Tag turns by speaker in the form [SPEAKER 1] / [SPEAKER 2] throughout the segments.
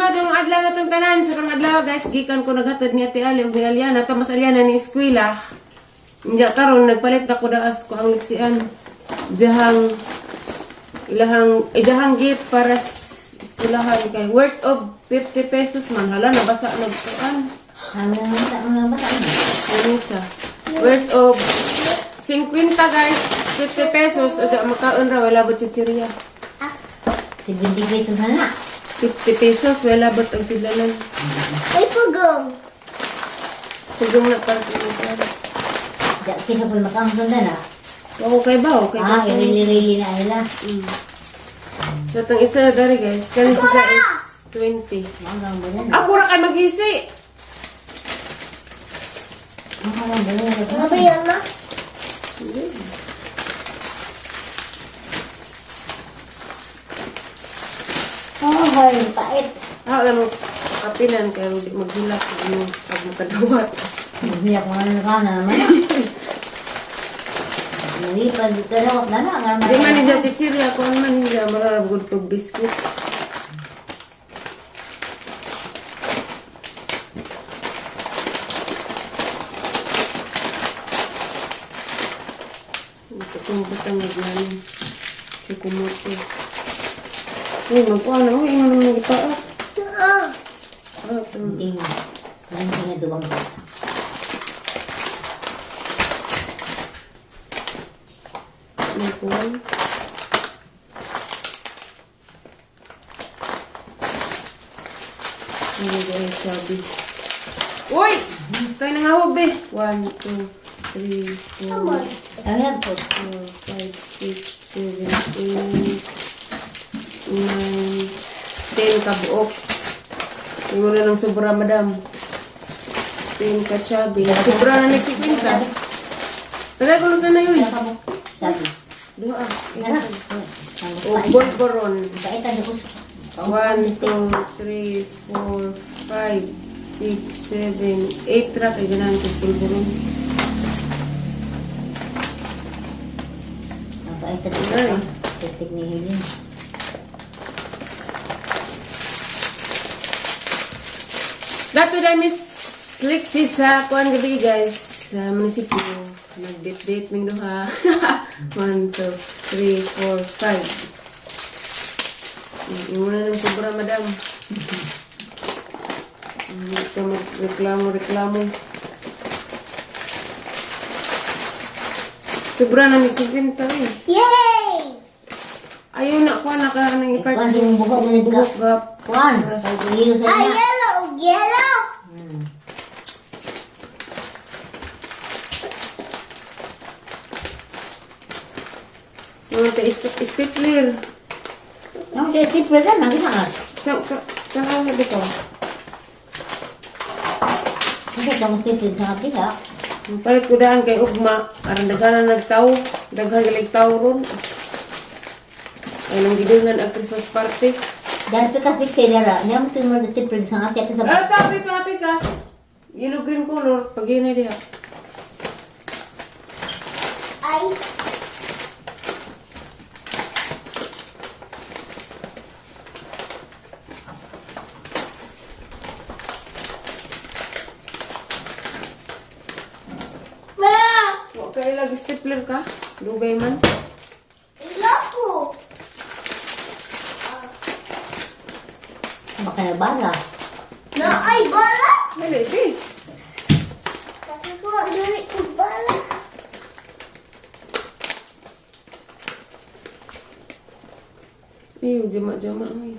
[SPEAKER 1] Christmas ang adlaw na itong tanan. Sa karang adlaw guys, gikan ko naghatod ni Ate Ali ug ni Aliana. Tamas Aliana ni eskwela. Hindi karon nagpalit ako daas ko ang liksian. Jahang gift para eskwelahan kay worth of 50 pesos man. Hala, nabasa nagkuan.
[SPEAKER 2] Ang bata na.
[SPEAKER 1] Isa. Worth of 50 guys. 50 pesos. Asa makaon ra wala ba chichirya.
[SPEAKER 2] 70 pesos na.
[SPEAKER 1] 50 pesos wala ba ang silalan.
[SPEAKER 3] Ay, pugong.
[SPEAKER 1] Tugong na para sa mga.
[SPEAKER 2] Kisa po makamson na na.
[SPEAKER 1] Okay ba? Okay ba?
[SPEAKER 2] Irili-rili na ayla.
[SPEAKER 1] So, itong isa dari guys. Kani siya is 20.
[SPEAKER 2] Hanggang ba yan?
[SPEAKER 1] Ako ra kay mag-isi.
[SPEAKER 2] Hanggang ba yan?
[SPEAKER 3] Ano ba yan, ma?
[SPEAKER 2] Oh, hay, pait.
[SPEAKER 1] Alam mo, kapinan kaya di maghilak ano pag makadawat.
[SPEAKER 2] Hindi ako nga na naman. Nalipad ka na na.
[SPEAKER 1] Di man niya chichirya kung man niya mararabog pag biskuit. Ito kung batang naglalim. Sukumuti. Uy, magkuha na. Uy, ano naman nagpaat.
[SPEAKER 2] Hindi nga. Hindi nga duwang ba.
[SPEAKER 1] Magkuha. Ano ba yung sabi? Uy! Tayo nangahog, be. 1, 2, 3, 4,
[SPEAKER 2] Ano yan po?
[SPEAKER 1] 4, 5, 6, 7, 8, 9, 10 kabuok. Yung wala ng sobra, madam. 10 ka chubby. Sobra na nagsikwinta. Tagay ko lang sana yun.
[SPEAKER 2] Sabi.
[SPEAKER 1] Duha ah.
[SPEAKER 2] Ano?
[SPEAKER 1] O, borboron.
[SPEAKER 2] Paitan ako.
[SPEAKER 1] 1, 2, 3, 4, 5, 6, 7, 8 ra. Kaya ganahan ko borboron.
[SPEAKER 2] Paitan ako. Titik ni Helen.
[SPEAKER 1] Dato dahil Miss Lexi sa kuan gabi guys. Sa munisipyo. Nag-date-date ming duha. 1, 2, 3, 4, 5. Yung muna ng sobra, madam. Hindi ka magreklamo. Sobra na ni 50 eh.
[SPEAKER 3] Yay!
[SPEAKER 1] Ayaw na kuha na ka nang ipart.
[SPEAKER 2] Kuan yung buhok na
[SPEAKER 1] Buhok gap.
[SPEAKER 2] Kuan. Ang hilo sa
[SPEAKER 3] Ay,
[SPEAKER 2] ina.
[SPEAKER 3] yellow! Yellow!
[SPEAKER 1] Mga stapler.
[SPEAKER 2] Ang siya sipre ka na. Ginakas.
[SPEAKER 1] Saan ka dito?
[SPEAKER 2] Hindi ka mo sipre sa kapila.
[SPEAKER 1] Palit ko daan kay Ugma. Arang daghan na nagtaw. Daghan galig taw ron. Ay nang gidungan ang Christmas party.
[SPEAKER 2] Dahil sa kasi kailara, niya mo ito mo sipre sa kapila. Sa
[SPEAKER 1] Ano to? Happy ka. Yellow green color. Pag yun ay diha.
[SPEAKER 3] Ay, ma!
[SPEAKER 1] Wa kay lagi stapler ka. Dugay man.
[SPEAKER 3] Loko!
[SPEAKER 2] baka na bala.
[SPEAKER 3] Na ay, bala!
[SPEAKER 1] Dali, di.
[SPEAKER 3] Tapi ko, dali ko bala.
[SPEAKER 1] Iyo, jama-jama. Ay.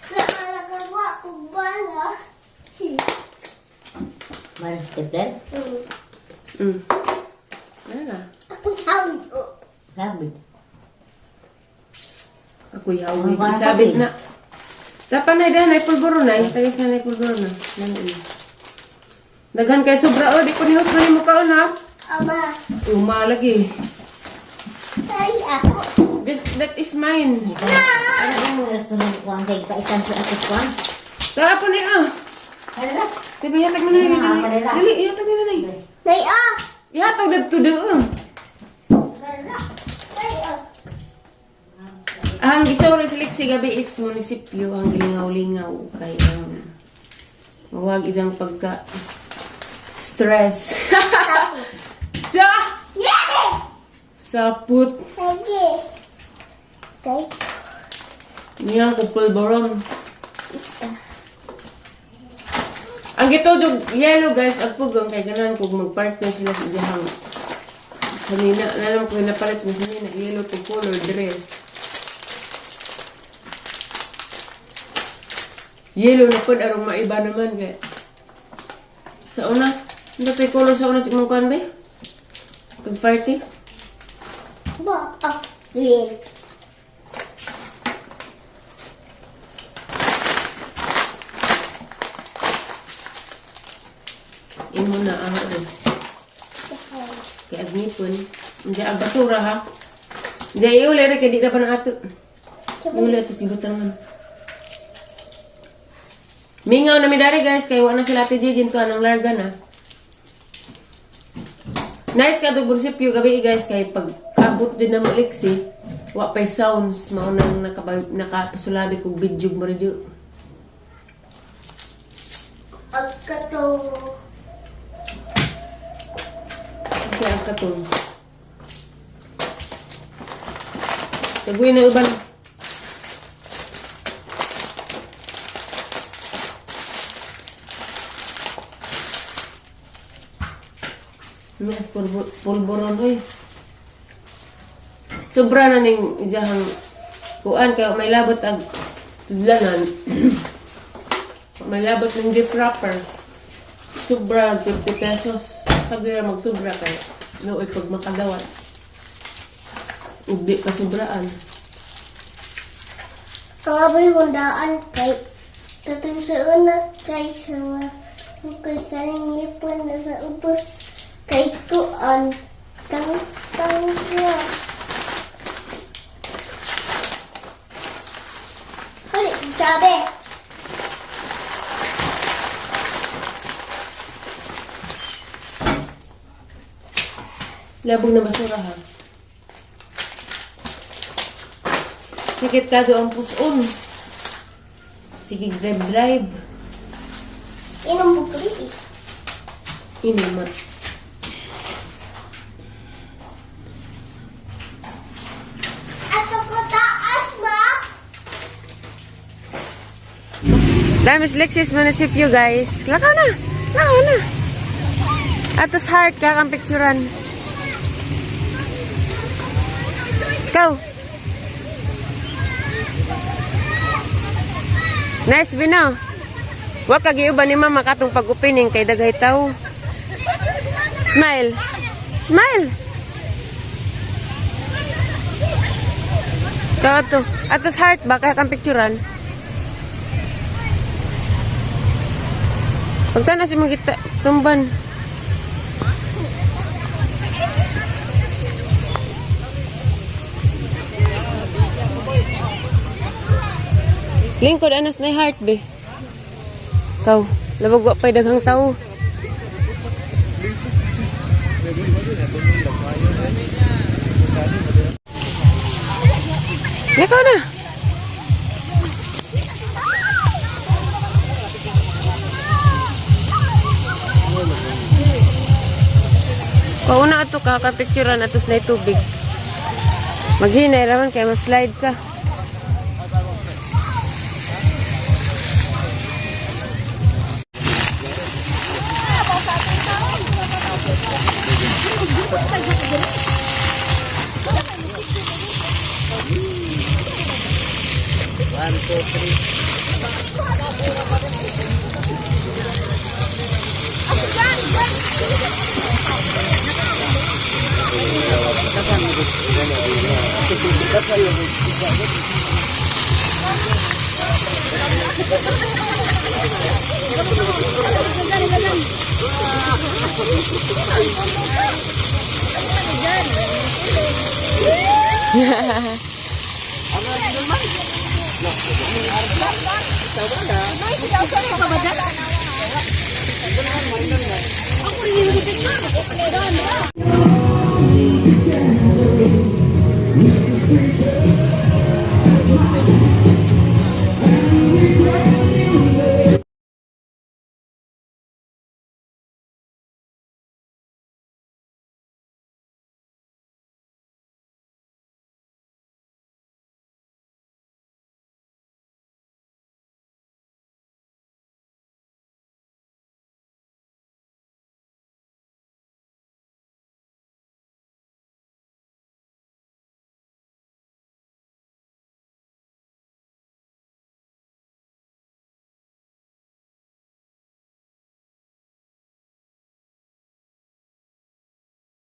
[SPEAKER 3] Nakalagawa ko bala.
[SPEAKER 2] Mana stapler?
[SPEAKER 1] Ano na?
[SPEAKER 3] Ako hawdo.
[SPEAKER 2] Sabi.
[SPEAKER 1] Ako'y hawig.
[SPEAKER 2] Ang bata
[SPEAKER 1] Isabit
[SPEAKER 2] din.
[SPEAKER 1] na. Dapat na dahil ay pulburo na. Tagis na ay pulburo na. Daghan kay sobra. Di ko nihot na mo kaon ha.
[SPEAKER 3] Aba.
[SPEAKER 1] Lagi.
[SPEAKER 3] Ay, ako.
[SPEAKER 1] That is mine.
[SPEAKER 2] Ano mo oras po nang kuwang kay kaitan sa ato kuwang?
[SPEAKER 1] Tapon ni ah.
[SPEAKER 2] Hala.
[SPEAKER 1] Tibi yatag mo na
[SPEAKER 2] Ah,
[SPEAKER 1] na.
[SPEAKER 2] kanila.
[SPEAKER 1] Dali, yatag mo na na.
[SPEAKER 3] Nay, ah.
[SPEAKER 1] Yatag na to doon.
[SPEAKER 3] Nay, ah.
[SPEAKER 1] Ang isoro sa Lexi gabi is munisipyo ang gilingaw-lingaw kay mawag idang pagka stress. Sa
[SPEAKER 3] Yeah!
[SPEAKER 1] saput
[SPEAKER 3] Lagi. Okay.
[SPEAKER 1] niya ko pulboron.
[SPEAKER 3] Isa.
[SPEAKER 1] Ang gitudog yellow guys ang pugang kay ganan kog magpartner sila sa iyang kanina nalang ko napalit mo kanina yellow to color dress. Yellow na pod arong maiba naman kay. Sa una, ano tayo color sa una si mong kuan ba? Pag party?
[SPEAKER 3] Ba, ah. Green.
[SPEAKER 1] Imo na ang kay agnipon. Hindi ang basura ha. Hindi iuli rin kay di na pa na ato. Iuli ato si gutangan. Mingaw na midari guys, kay wala na sila Ate Jijin to anong larga na. Nice ka itong bursipyo gabi guys, kay pag abot din na mo liksi, wa pa'y sounds, maunang nakapasulabi kong video mo rin dyan.
[SPEAKER 3] Agkatong.
[SPEAKER 1] Kaya ang katong. Taguin na uban. Mas pulburon oy. Sobra na ning ijahang kuan kay may labot ag tudlanan. May labot ng gift wrapper. Sobra 50 pesos. Sagira magsubra kay nooy pag makadawat. Ugdi pa sobraan.
[SPEAKER 3] Ang abri hundaan kay katong sa una kay sa kay saling lipon na sa ubos kay kuan tang siya. Ay, sabi.
[SPEAKER 1] Labog na basura ha. Sikit ka do ang puson. Sige, drive.
[SPEAKER 3] Inom bukri.
[SPEAKER 1] Inuma.
[SPEAKER 3] Ato ko taas ma.
[SPEAKER 1] Damis Lexis Municipio guys. Lakaw na. Lakaw na. Atos heart kakang picturean. Ikaw. Nice bino. Wa kagiuban ni mama katong pag-opening kay daghay tao. Smile. Smile. Ikaw ato. Atos heart ba kakang picturean? Pagtana si mga kita tumban. Lingkod anas na heart be. Kau, labag wa pa'y daghang tao. Lakaw na. Pauna ato ka kapicturean atos na tubig. Maghinay raman kaya mas-slide ka.
[SPEAKER 3] Aku